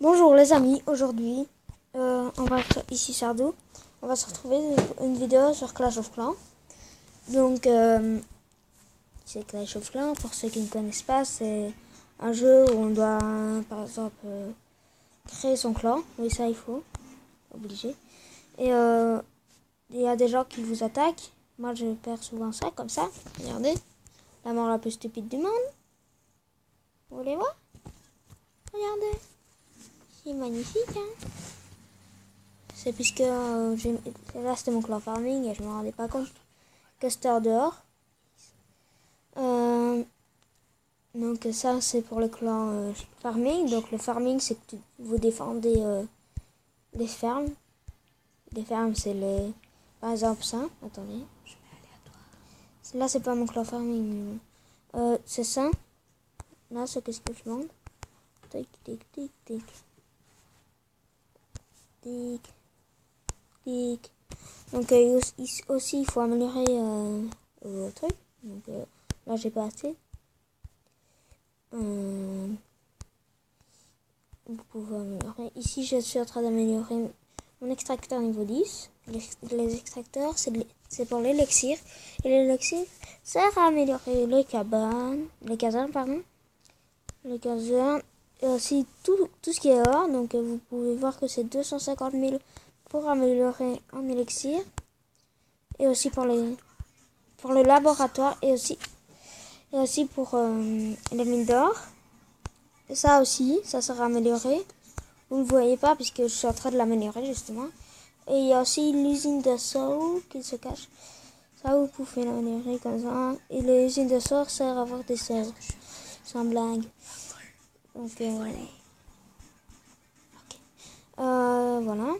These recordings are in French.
Bonjour les amis, aujourd'hui on va être ici Sardou. On va se retrouver une vidéo sur Clash of Clans. Donc c'est Clash of Clans, pour ceux qui ne connaissent pas, c'est un jeu où on doit par exemple créer son clan. Oui, ça il faut, obligé. Et il y a des gens qui vous attaquent. Moi je perds souvent ça, comme ça. Regardez, la mort la plus stupide du monde. Vous voulez voir? Regardez. C'est magnifique, hein. C'est puisque là c'était mon clan farming et je me rendais pas compte que c'était en dehors. Donc ça c'est pour le clan farming. Donc le farming c'est que vous défendez les fermes. Les fermes c'est les... Par exemple ça, attendez. Je vais aléatoire. Là c'est pas mon clan farming. Mais bon. C'est ça. Là c'est qu'est-ce que je demande. Tic tic tic tic. Tic. Tic. Donc aussi il faut améliorer vos trucs. Donc là j'ai pas assez. Vous pouvez améliorer. Ici je suis en train d'améliorer mon extracteur niveau 10. Les extracteurs c'est pour l'élixir. Et l'élixir sert à améliorer les casernes et aussi tout ce qui est or. Donc vous pouvez voir que c'est 250 000 pour améliorer en élixir. Et aussi pour le laboratoire et aussi pour les mines d'or. Ça aussi, ça sera amélioré. Vous ne voyez pas puisque je suis en train de l'améliorer justement. Et il y a aussi l'usine de sort qui se cache. Ça, vous pouvez l'améliorer comme ça. Et l'usine de sort sert à avoir des sorts. Sans blague. Donc, voilà.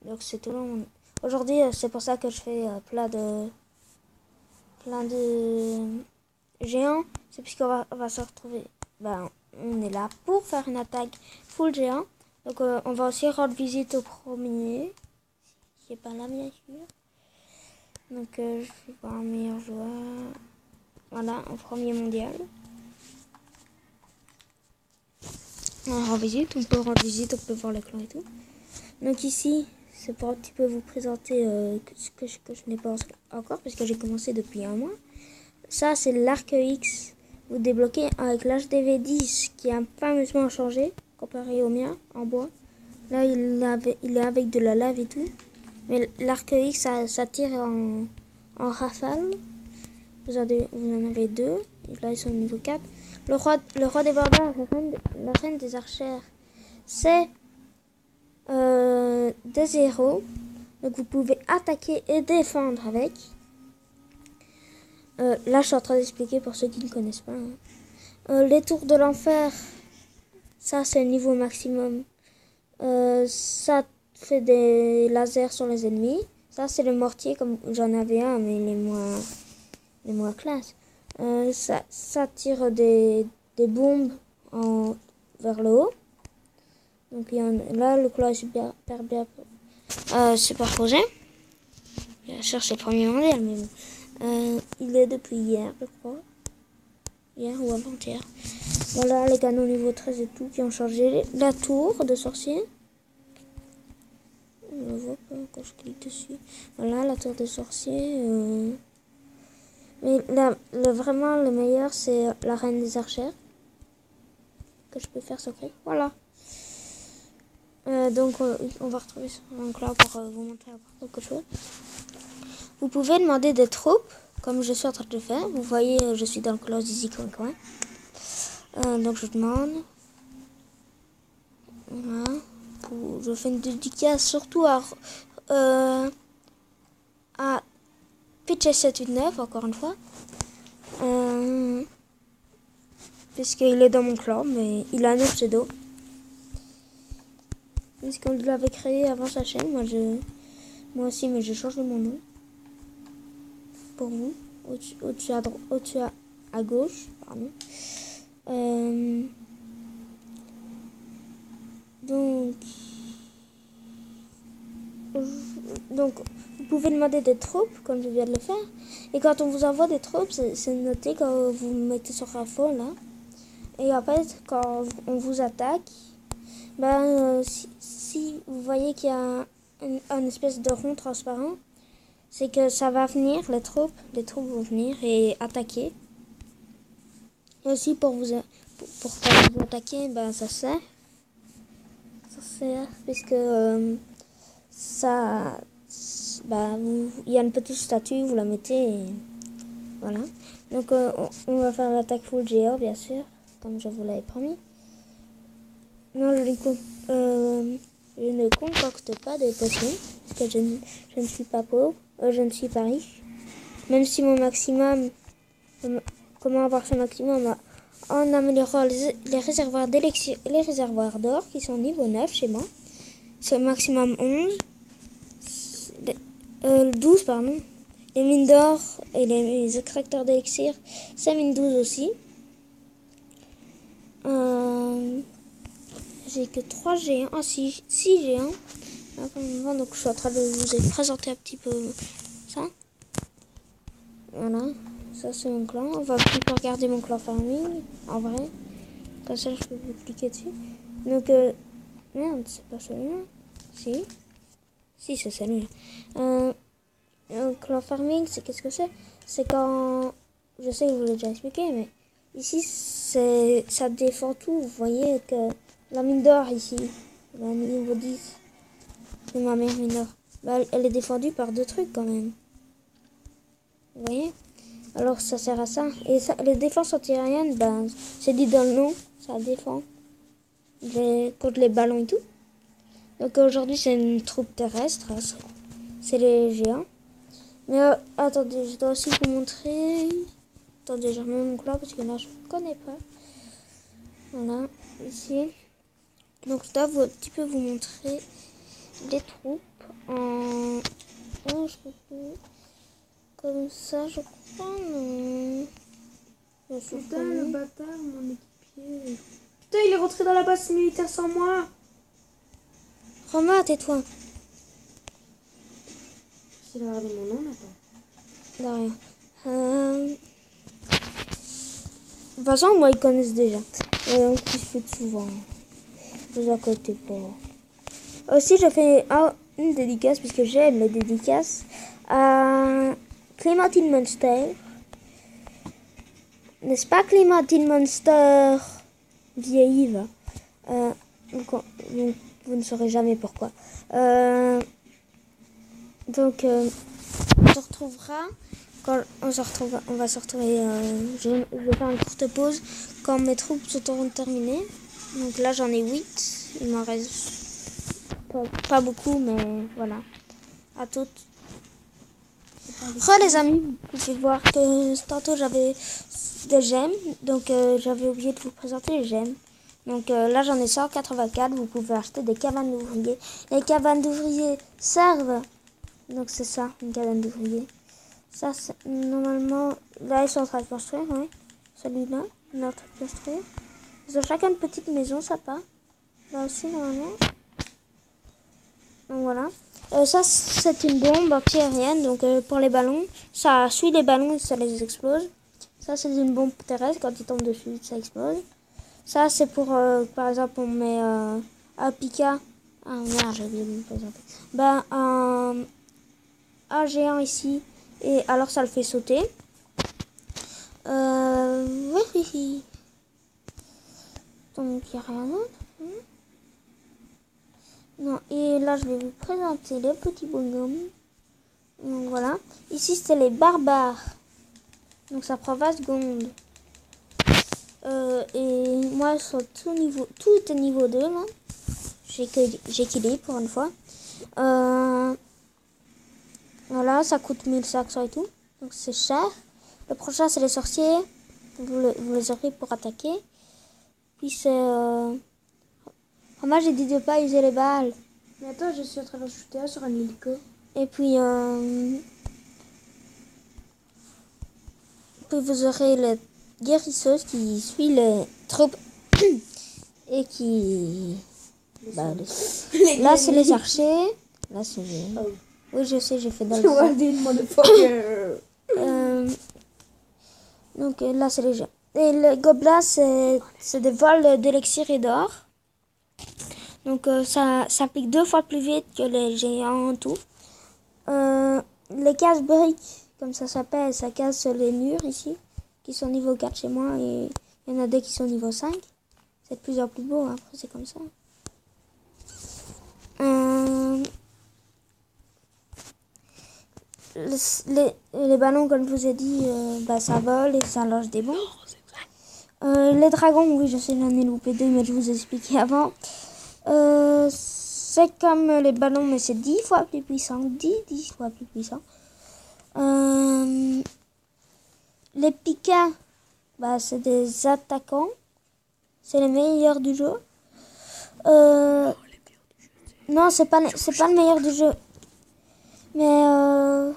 Donc, c'est tout long. Aujourd'hui, c'est pour ça que je fais plein de géants. C'est puisqu'on va se retrouver. On est là pour faire une attaque full géant. Donc on va aussi rendre visite au premier, qui est pas là bien sûr. Donc je vais voir un meilleur joueur. Voilà, en premier mondial. On rend visite, on peut rendre visite, on peut voir le clan et tout. Donc ici, c'est pour un petit peu vous présenter ce que je n'ai pas encore, parce que j'ai commencé depuis un mois. Ça c'est l'arc X. Vous débloquez avec l'HDV10 qui a fameusement changé comparé au mien en bois. Là il est avec de la lave et tout. Mais l'arc X ça tire en rafale. Vous en avez deux. Et là ils sont au niveau 4. Le roi des barbares, la reine des archères, c'est des héros. Donc vous pouvez attaquer et défendre avec. Là, je suis en train d'expliquer pour ceux qui ne connaissent pas. Les tours de l'enfer, ça c'est le niveau maximum. Ça fait des lasers sur les ennemis. Ça c'est le mortier, comme j'en avais un, mais les moins classe. Ça tire des bombes vers le haut. Donc là, le clan est super bien superposé. Je cherche le premier mondial, mais bon. Il est depuis hier, je crois. Hier ou avant-hier. Voilà les canons niveau 13 et tout qui ont changé. La tour de sorcier. Je ne vois pas quand je clique dessus. Voilà la tour de sorcier. Mais vraiment le meilleur c'est la reine des archères. Que je peux faire secret. Voilà. Donc on va retrouver un clan pour vous montrer encore quelque chose. Vous pouvez demander des troupes, comme je suis en train de le faire. Vous voyez, je suis dans le clan d'Easy Coin. Donc je demande. Voilà. Je fais une dédicace surtout à Pitch 789, encore une fois. Puisqu'il est dans mon clan, mais il a un autre pseudo. Puisqu'on l'avait créé avant sa chaîne, moi aussi, mais j'ai changé mon nom. Pour vous, au-dessus à gauche, pardon. Donc, vous pouvez demander des troupes, comme je viens de le faire. Et quand on vous envoie des troupes, c'est noté quand vous mettez sur info là. Et en fait, quand on vous attaque, Si vous voyez qu'il y a un espèce de rond transparent, c'est que ça va venir, les troupes vont venir et attaquer. Et aussi pour pas vous attaquer, ça sert. Puisque il y a une petite statue, vous la mettez et voilà. Donc on va faire l'attaque full géant, bien sûr, comme je vous l'avais promis. Non, je ne concocte pas de potions, parce que je ne suis pas pauvre, je ne suis pas riche. Même si mon maximum, comment avoir ce maximum en améliorant les réservoirs d'élixir, les réservoirs d'or qui sont niveau 9 chez moi. C'est maximum 12 pardon. Les mines d'or et les extracteurs d'élixir, c'est mine 12 aussi. J'ai que 3 géants, 6 géants. Donc je suis en train de vous présenter un petit peu ça. Voilà, ça c'est mon clan. On va plutôt regarder mon clan farming, en vrai. Comme ça je peux vous cliquer dessus. Donc, merde, c'est pas celui-là. Si c'est celui-là. Un clan farming, c'est qu'est-ce que c'est? C'est quand, je sais que je vous l'ai déjà expliqué, mais ici ça défend tout. Vous voyez que la mine d'or ici, la niveau 10, c'est ma meilleure mine d'or. Elle est défendue par 2 trucs quand même. Vous voyez? Alors ça sert à ça. Et ça, les défenses antiaériennes, c'est dit dans le nom, ça défend contre les ballons et tout. Donc aujourd'hui c'est une troupe terrestre, c'est les géants. Mais attendez, je dois aussi vous montrer. Attendez, je remets mon clan parce que là je ne connais pas. Voilà, ici. Donc je dois un petit peu vous montrer les troupes en... Oh, je peux plus... Comme ça, je crois, non. Putain, le bâtard, mon équipier. Putain, il est rentré dans la base militaire sans moi. Romain, tais-toi. C'est l'heure de mon nom, maintenant. De rien. De toute façon, moi, ils connaissent déjà. Donc, ils se foutent souvent. Ne vous inquiétez pas. Aussi, je fais une dédicace, puisque j'aime les dédicaces, à Clémentine Monster. N'est-ce pas, Clémentine Monster vieillie, va. Donc, vous ne saurez jamais pourquoi. Donc, on se retrouvera quand on va se retrouver. Je vais faire une courte pause quand mes troupes seront terminées. Donc là, j'en ai 8. Il m'en reste pas beaucoup, mais voilà. À toutes. Les amis, vous pouvez voir que tantôt j'avais des gemmes. Donc, j'avais oublié de vous présenter les gemmes. Donc là, j'en ai 184. Vous pouvez acheter des cabanes d'ouvriers. Les cabanes d'ouvriers servent. Donc c'est ça, une cabane d'ouvriers. Ça, normalement, là, ils sont en train de construire, oui. Celui-là, il est en train de construire. Ils ont chacun une petite maison, ça part. Là aussi, normalement. Donc voilà. Ça, c'est une bombe antiaérienne. Donc pour les ballons, ça suit les ballons et ça les explose. Ça, c'est une bombe terrestre. Quand ils tombent dessus, ça explose. Ça, c'est pour, par exemple, on met un Pika. Ah merde, j'ai oublié de me présenter. Un géant ici. Et alors, ça le fait sauter. Oui. Donc, il n'y a rien d'autre. Non, et là, je vais vous présenter les petits bonhommes. Donc, voilà. Ici, c'est les barbares. Donc, ça prend 20 secondes. Et moi, ils sont tout est niveau 2, là. J'équilibre pour une fois. Voilà, ça coûte 1500 et tout. Donc, c'est cher. Le prochain, c'est les sorciers. Vous les aurez pour attaquer. Puis, c'est... moi, j'ai dit de pas user les balles. Mais attends, je suis en train de shooter sur un hélico. Et puis, vous aurez les guérisseuses qui suit les troupes et qui... là, c'est les archers. Là, c'est... Oh. Oui, je sais, j'ai fait dans le donc là, c'est les gens. Et les gobelins, c'est des vols d'élixir et d'or. Donc ça pique 2 fois plus vite que les géants en tout. Les casse-briques, comme ça s'appelle, ça casse les murs ici, qui sont niveau 4 chez moi, et il y en a des qui sont niveau 5. C'est de plus en plus beau, hein. Après c'est comme ça. Les ballons, comme je vous ai dit, ça vole et ça lâche des bombes. Les dragons, oui, je sais, j'en ai loupé 2, mais je vous ai expliqué avant. C'est comme les ballons, mais c'est 10 fois plus puissant. 10 fois plus puissant. Les pikas, c'est des attaquants. C'est les meilleurs du jeu. Non, c'est pas le meilleur du jeu. Mais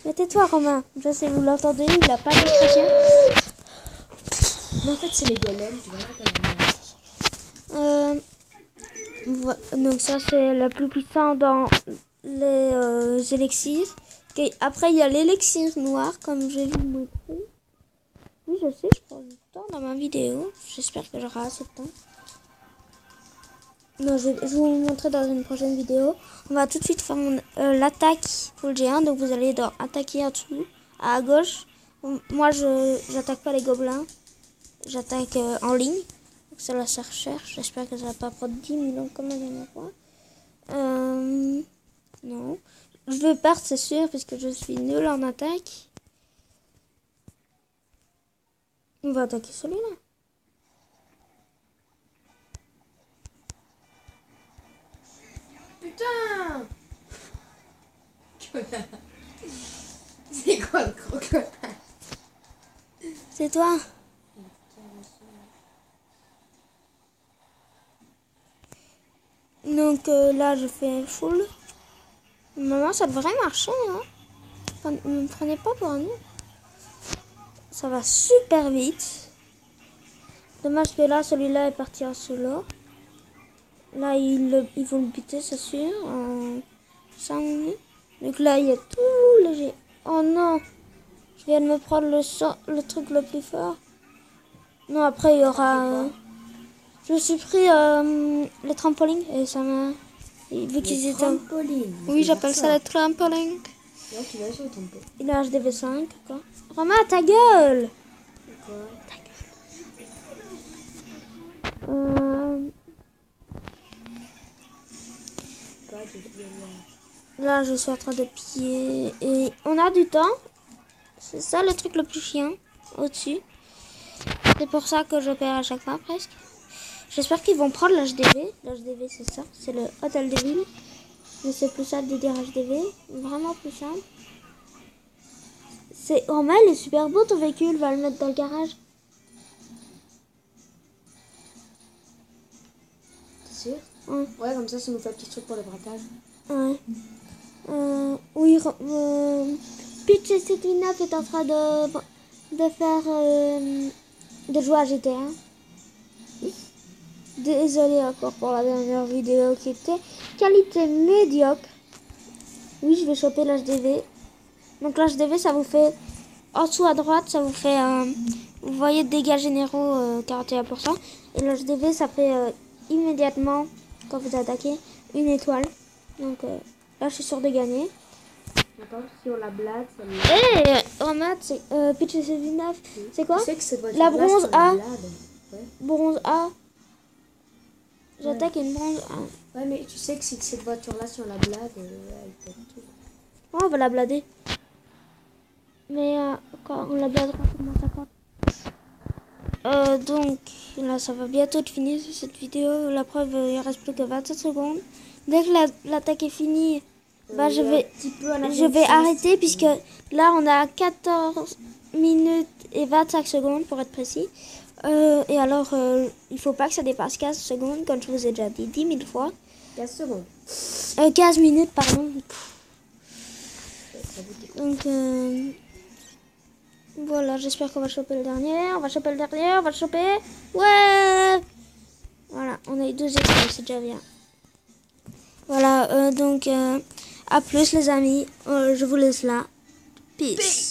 mais tais-toi, Romain. Je sais, vous l'entendez, il a pas d'expression. Mais en fait, c'est les golems, tu vois. Donc ça, c'est le plus puissant dans les élixirs. Après, il y a l'élixir noir, comme je vais vous montrer. Oui, je sais, je prends du temps dans ma vidéo. J'espère que j'aurai assez de temps. Non, je vais vous montrer dans une prochaine vidéo. On va tout de suite faire l'attaque pour le géant. Donc vous allez dans attaquer en dessous, à gauche. Moi, j'attaque pas les gobelins. J'attaque en ligne. Donc ça la recherche. J'espère que ça va pas prendre 10 millions comme la dernière fois. Non. Je vais perdre, c'est sûr, parce que je suis nulle en attaque. On va attaquer celui-là. Putain! C'est quoi le crocodile? C'est toi? Donc là, je fais full. Maman, ça devrait marcher, hein? Ne me prenez pas pour un nul. Ça va super vite. Dommage que là, celui-là est parti en solo. Là, ils vont le buter, c'est sûr, en 5 minutes. Donc là, il y a tout léger. Oh non! Je viens de me prendre le truc le plus fort. Non, après, il y aura... je me suis pris le trampoline et ça m'a... Vu qu'ils étaient... Oui, j'appelle ça le trampoline. Là, tu vas sur le trampoline. Il a HDV5, quoi. Romain, ta gueule! Quoi? Ta gueule. Là, je suis en train de piller. Et on a du temps. C'est ça le truc le plus chiant. Au-dessus. C'est pour ça que je perds à chaque fois, presque. J'espère qu'ils vont prendre l'HDV. L'HDV, c'est ça. C'est le hôtel de ville. Mais c'est plus simple de dire HDV. Vraiment plus simple. Oh, mais il est super beau ton véhicule. Va le mettre dans le garage. T'es sûr? Ouais, comme ça nous fait un petit truc pour le braquage. Ouais. Oui, Peach et Setvinaf est en train de faire de jouer à GTA. Désolée encore pour la dernière vidéo qui était qualité médiocre. Oui, je vais choper l'HDV. Donc l'HDV, ça vous fait en dessous à droite, ça vous fait vous voyez dégâts généraux 41%. Et l'HDV, ça fait immédiatement quand vous attaquez une étoile. Donc là, je suis sûre de gagner. D'accord, si on la blade, ça me... Hé, Romain, c'est Peach et Setvinaf. C'est quoi? Tu sais que cette voiture La bronze A. Ouais. Bronze A. J'attaque une bronze A. Ouais, mais tu sais que si cette voiture-là, si on la blade, elle peut tout. Oh, on va la blader. Mais quand on la bladera, comment ça compte? Donc, là, ça va bientôt être fini cette vidéo. La preuve, il reste plus que 27 secondes. Dès que l'attaque est finie, je vais arrêter puisque là, on a 14 minutes et 25 secondes pour être précis. Et alors, il faut pas que ça dépasse 15 secondes, comme je vous ai déjà dit 10 000 fois. 15 secondes. 15 minutes, pardon. Donc, voilà, j'espère qu'on va choper le dernier. On va choper le dernier, on va le choper. Ouais! Voilà, on a eu 2 étoiles, c'est déjà bien. Voilà, donc, à plus les amis. Je vous laisse là. Peace.